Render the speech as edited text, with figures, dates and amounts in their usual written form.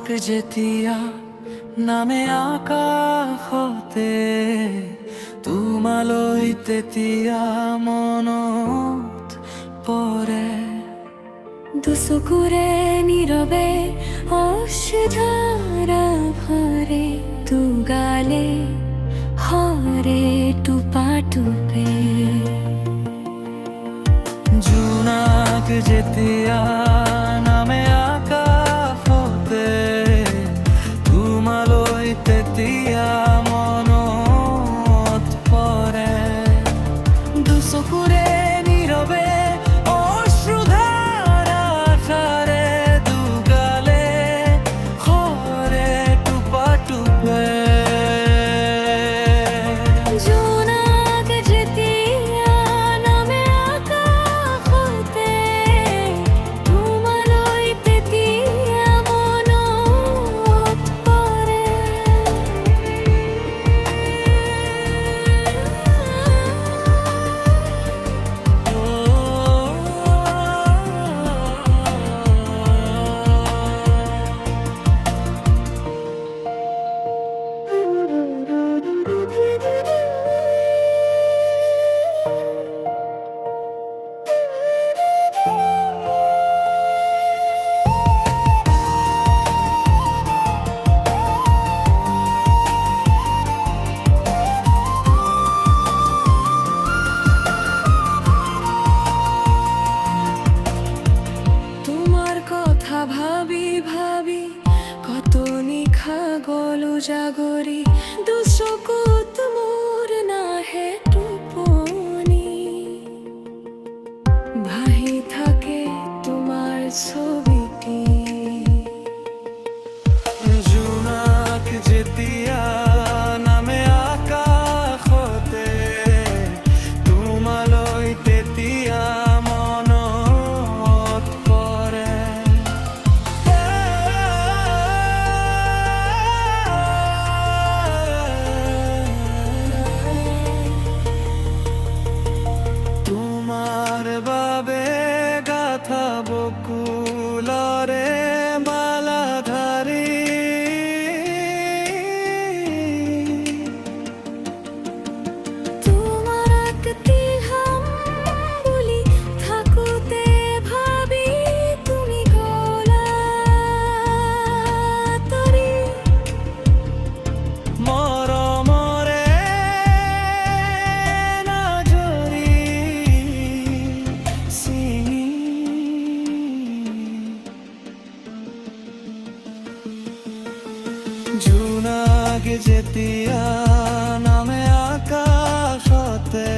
যেতিয়া নামে আকাশতে তোমালৈ তেতিয়া মনত পৰে। দুচকুৰে নীৰৱে অশ্ৰুধাৰা ভৰে, দুগালে হৰে টোপে। জোনাক যেতিয়া নামে আকাশতে তোমালৈ তেতিয়া মনত পৰে। দুচকুৰে নীৰৱে অশ্ৰুধাৰা ধাৰে, দুগালে হৰে টোপে। জোনাক যেতিয়া নামে আকাশতে তোমালৈ তেতিয়া মনত পৰে। তোমার কথা ভাবি ভাবি কত নিশা গ'ল জাগৰি, দুচকুত মোৰ নাহে টোপনি, ভাহি থাকে তোমাৰ ছবিটি। জোনাক যেতিয়া নামে আকাশতে তোমালৈ তেতিয়া মনত পৰে। তোমাৰ বাবে গাথা বকুলৰে মালা ধাৰি, তোমাৰ আকতি হম বুলি থাকোতে ভাবি তুমি গ'লা তৰি। মৰমৰে নাজৰি ছিঙি। জোনাক যেতিয়া নামে আকাশতে